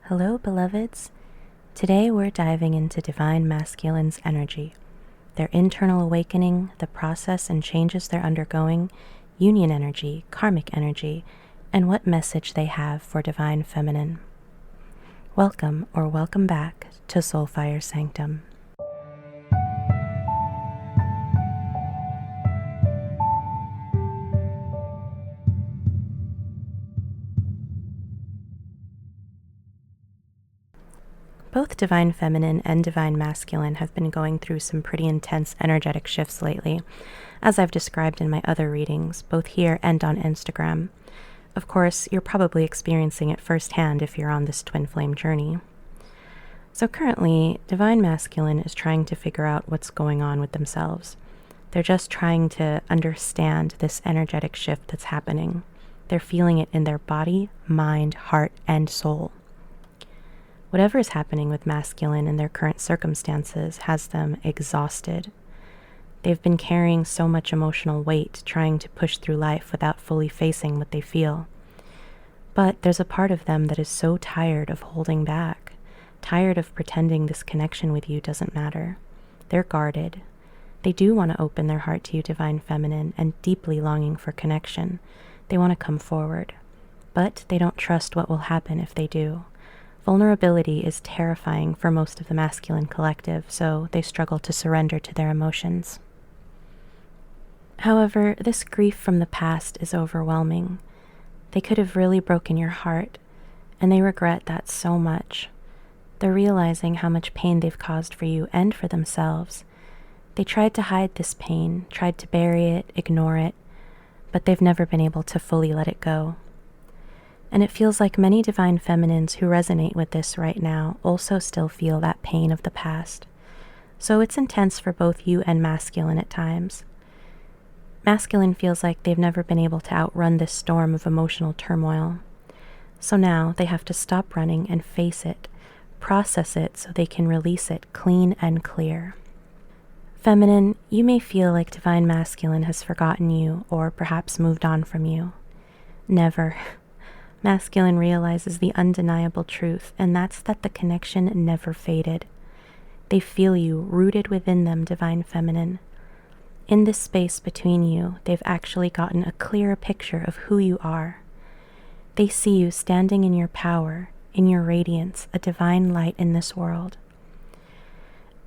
Hello, beloveds. Today we're diving into Divine Masculine's energy, their internal awakening, the process and changes they're undergoing, union energy, karmic energy, and what message they have for Divine Feminine. Welcome or welcome back to Soulfire Sanctum. Both Divine Feminine and Divine Masculine have been going through some pretty intense energetic shifts lately, as I've described in my other readings, both here and on Instagram. Of course, you're probably experiencing it firsthand if you're on this twin flame journey. So currently, Divine Masculine is trying to figure out what's going on with themselves. They're just trying to understand this energetic shift that's happening. They're feeling it in their body, mind, heart, and soul. Whatever is happening with masculine in their current circumstances has them exhausted. They've been carrying so much emotional weight, trying to push through life without fully facing what they feel. But there's a part of them that is so tired of holding back, tired of pretending this connection with you doesn't matter. They're guarded. They do want to open their heart to you, Divine Feminine, and deeply longing for connection. They want to come forward. But they don't trust what will happen if they do. Vulnerability is terrifying for most of the masculine collective, so they struggle to surrender to their emotions. However, this grief from the past is overwhelming. They could have really broken your heart, and they regret that so much. They're realizing how much pain they've caused for you and for themselves. They tried to hide this pain, tried to bury it, ignore it, but they've never been able to fully let it go. And it feels like many Divine Feminines who resonate with this right now also still feel that pain of the past. So it's intense for both you and masculine at times. Masculine feels like they've never been able to outrun this storm of emotional turmoil. So now they have to stop running and face it, process it so they can release it clean and clear. Feminine, you may feel like Divine Masculine has forgotten you or perhaps moved on from you. Never. Masculine realizes the undeniable truth, and that's that the connection never faded. They feel you rooted within them, Divine Feminine. In this space between you, they've actually gotten a clearer picture of who you are. They see you standing in your power, in your radiance, a divine light in this world.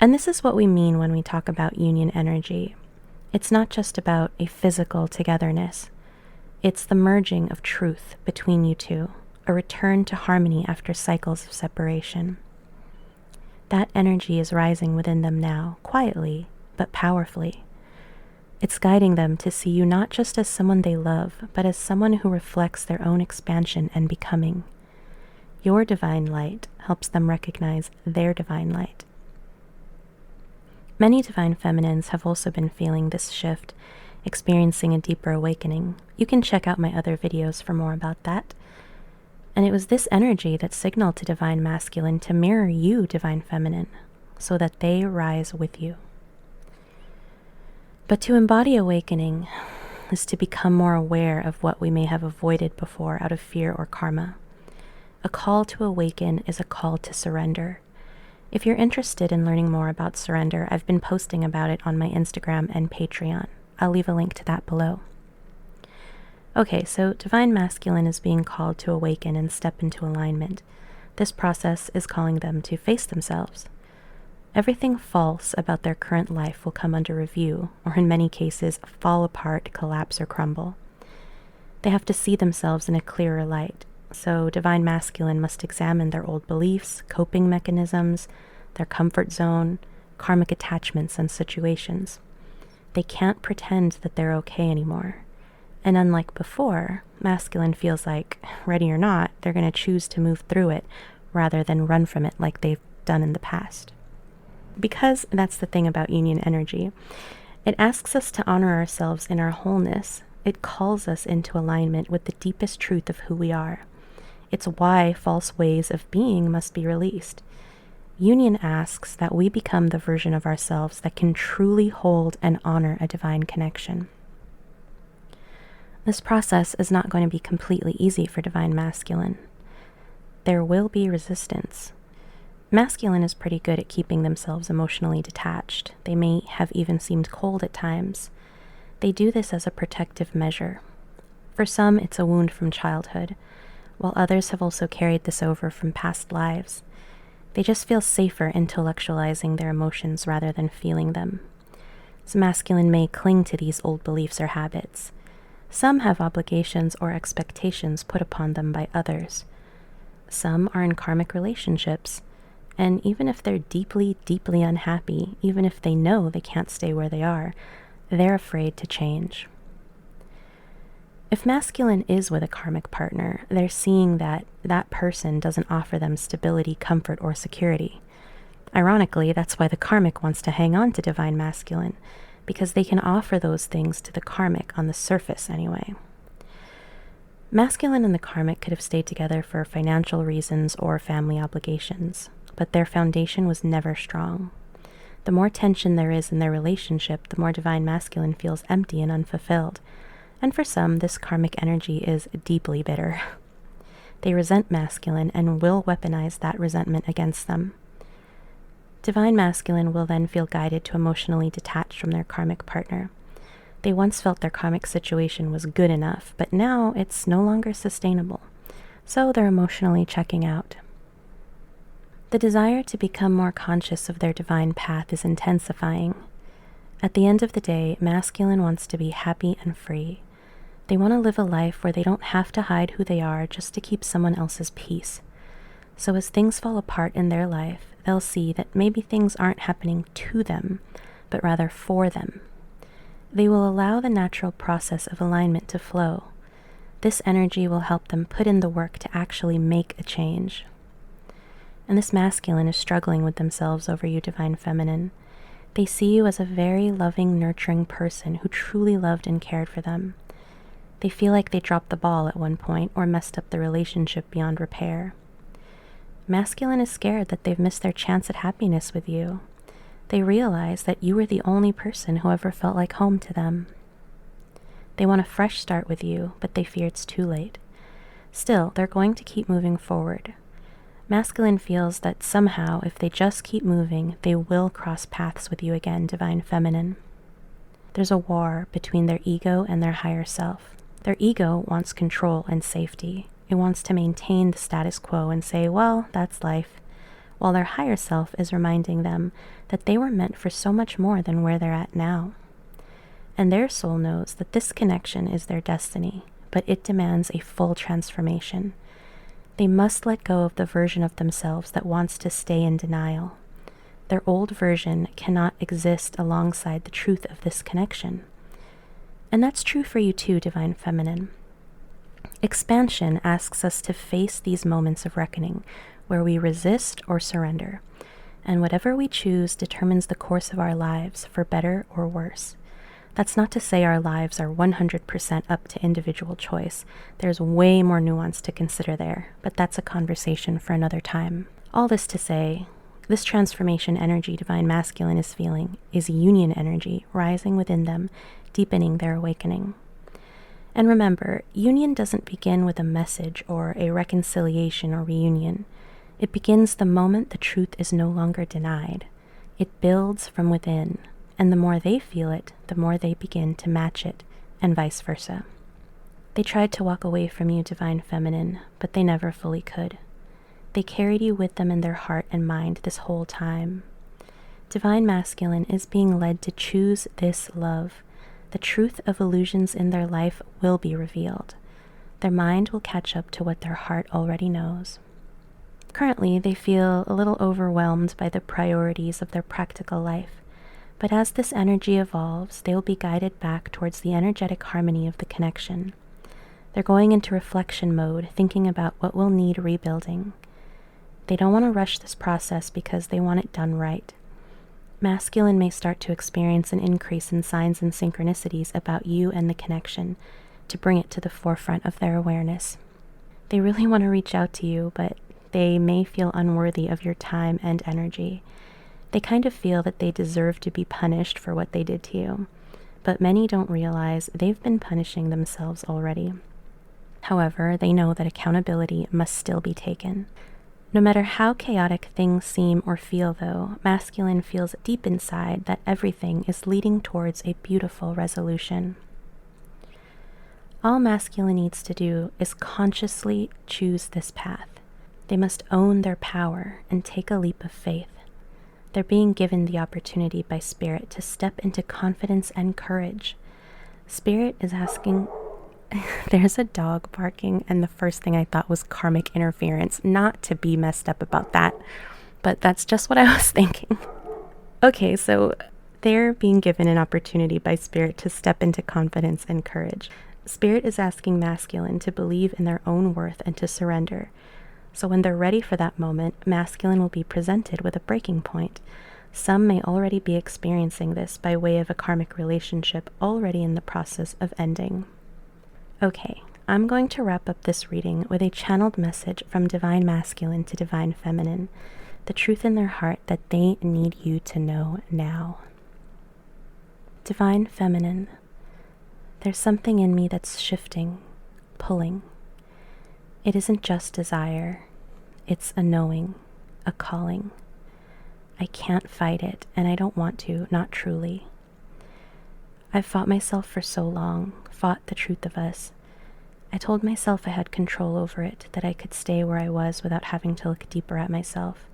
And this is what we mean when we talk about union energy. It's not just about a physical togetherness. It's the merging of truth between you two, a return to harmony after cycles of separation. That energy is rising within them now, quietly, but powerfully. It's guiding them to see you not just as someone they love, but as someone who reflects their own expansion and becoming. Your divine light helps them recognize their divine light. Many Divine Feminines have also been feeling this shift, experiencing a deeper awakening. You can check out my other videos for more about that. And it was this energy that signaled to Divine Masculine to mirror you, Divine Feminine, so that they rise with you. But to embody awakening is to become more aware of what we may have avoided before out of fear or karma. A call to awaken is a call to surrender. If you're interested in learning more about surrender, I've been posting about it on my Instagram and Patreon. I'll leave a link to that below. Okay, so Divine Masculine is being called to awaken and step into alignment. This process is calling them to face themselves. Everything false about their current life will come under review, or in many cases, fall apart, collapse, or crumble. They have to see themselves in a clearer light, so Divine Masculine must examine their old beliefs, coping mechanisms, their comfort zone, karmic attachments, and situations. They can't pretend that they're okay anymore. And unlike before, masculine feels like, ready or not, they're going to choose to move through it rather than run from it like they've done in the past. Because that's the thing about union energy. It asks us to honor ourselves in our wholeness. It calls us into alignment with the deepest truth of who we are. It's why false ways of being must be released. Union asks that we become the version of ourselves that can truly hold and honor a divine connection. This process is not going to be completely easy for Divine Masculine. there will be resistance. Masculine is pretty good at keeping themselves emotionally detached. They may have even seemed cold at times. They do this as a protective measure. For some, it's a wound from childhood, while others have also carried this over from past lives. They just feel safer intellectualizing their emotions rather than feeling them. So masculine may cling to these old beliefs or habits. Some have obligations or expectations put upon them by others. Some are in karmic relationships, and even if they're deeply, deeply unhappy, even if they know they can't stay where they are, they're afraid to change. If masculine is with a karmic partner, they're seeing that that person doesn't offer them stability, comfort, or security. Ironically, that's why the karmic wants to hang on to divine masculine, because they can offer those things to the karmic on the surface anyway. Masculine and the karmic could have stayed together for financial reasons or family obligations, but their foundation was never strong. The more tension there is in their relationship, the more divine masculine feels empty and unfulfilled. And for some, this karmic energy is deeply bitter. They resent masculine and will weaponize that resentment against them. Divine masculine will then feel guided to emotionally detach from their karmic partner. They once felt their karmic situation was good enough, but now it's no longer sustainable. So they're emotionally checking out. The desire to become more conscious of their divine path is intensifying. At the end of the day, masculine wants to be happy and free. They want to live a life where they don't have to hide who they are just to keep someone else's peace. So as things fall apart in their life, they'll see that maybe things aren't happening to them, but rather for them. They will allow the natural process of alignment to flow. This energy will help them put in the work to actually make a change. And this masculine is struggling with themselves over you, divine feminine. They see you as a very loving, nurturing person who truly loved and cared for them. They feel like they dropped the ball at one point or messed up the relationship beyond repair. Masculine is scared that they've missed their chance at happiness with you. They realize that you were the only person who ever felt like home to them. They want a fresh start with you, but they fear it's too late. Still, they're going to keep moving forward. Masculine feels that somehow, if they just keep moving, they will cross paths with you again, divine feminine. There's a war between their ego and their higher self. Their ego wants control and safety. It wants to maintain the status quo and say, well, that's life, while their higher self is reminding them that they were meant for so much more than where they're at now. And their soul knows that this connection is their destiny, but it demands a full transformation. They must let go of the version of themselves that wants to stay in denial. Their old version cannot exist alongside the truth of this connection. And that's true for you too, divine feminine. Expansion asks us to face these moments of reckoning, where we resist or surrender. And whatever we choose determines the course of our lives, for better or worse. That's not to say our lives are 100% up to individual choice. There's way more nuance to consider there, but that's a conversation for another time. All this to say, this transformation energy divine masculine is feeling is union energy rising within them, deepening their awakening. And remember, union doesn't begin with a message or a reconciliation or reunion. It begins the moment the truth is no longer denied. It builds from within, and the more they feel it, the more they begin to match it, and vice versa. They tried to walk away from you, divine feminine, but they never fully could. They carried you with them in their heart and mind this whole time. Divine masculine is being led to choose this love. The truth of illusions in their life will be revealed. Their mind will catch up to what their heart already knows. Currently, they feel a little overwhelmed by the priorities of their practical life, but as this energy evolves, they will be guided back towards the energetic harmony of the connection. They're going into reflection mode, thinking about what will need rebuilding. They don't want to rush this process because they want it done right. Masculine may start to experience an increase in signs and synchronicities about you and the connection to bring it to the forefront of their awareness. They really want to reach out to you, but they may feel unworthy of your time and energy. They kind of feel that they deserve to be punished for what they did to you, but many don't realize they've been punishing themselves already. However, they know that accountability must still be taken. No matter how chaotic things seem or feel, though, masculine feels deep inside that everything is leading towards a beautiful resolution. All masculine needs to do is consciously choose this path. They must own their power and take a leap of faith. They're being given the opportunity by Spirit to step into confidence and courage. Spirit is asking... There's a dog barking, and the first thing I thought was karmic interference. Not to be messed up about that, but that's just what I was thinking. Okay, so they're being given an opportunity by Spirit to step into confidence and courage. Spirit is asking masculine to believe in their own worth and to surrender. So when they're ready for that moment, masculine will be presented with a breaking point. Some may already be experiencing this by way of a karmic relationship already in the process of ending. Okay, I'm going to wrap up this reading with a channeled message from Divine Masculine to Divine Feminine, the truth in their heart that they need you to know now. Divine Feminine, there's something in me that's shifting, pulling. It isn't just desire, it's a knowing, a calling. I can't fight it, and I don't want to, not truly. I've fought myself for so long, fought the truth of us. I told myself I had control over it, that I could stay where I was without having to look deeper at myself,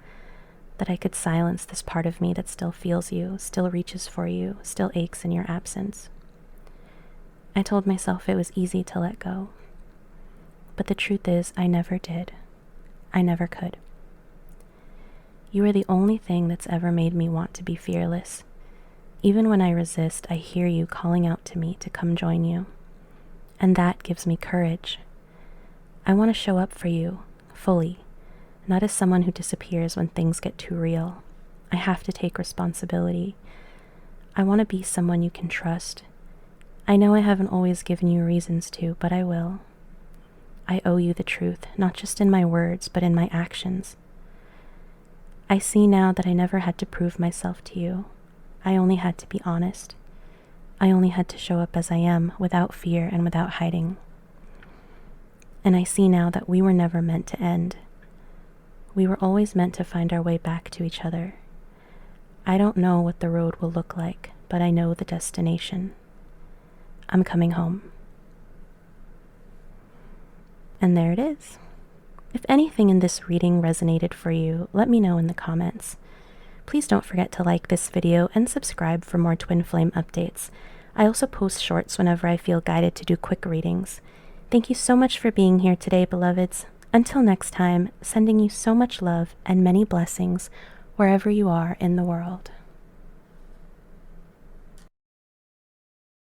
that I could silence this part of me that still feels you, still reaches for you, still aches in your absence. I told myself it was easy to let go. But the truth is, I never did. I never could. You are the only thing that's ever made me want to be fearless. Even when I resist, I hear you calling out to me to come join you. And that gives me courage. I want to show up for you, fully, not as someone who disappears when things get too real. I have to take responsibility. I want to be someone you can trust. I know I haven't always given you reasons to, but I will. I owe you the truth, not just in my words, but in my actions. I see now that I never had to prove myself to you. I only had to be honest. I only had to show up as I am, without fear and without hiding. And I see now that we were never meant to end. We were always meant to find our way back to each other. I don't know what the road will look like, but I know the destination. I'm coming home. And there it is. If anything in this reading resonated for you, let me know in the comments. Please don't forget to like this video and subscribe for more twin flame updates. I also post shorts whenever I feel guided to do quick readings. Thank you so much for being here today, beloveds. Until next time, sending you so much love and many blessings wherever you are in the world.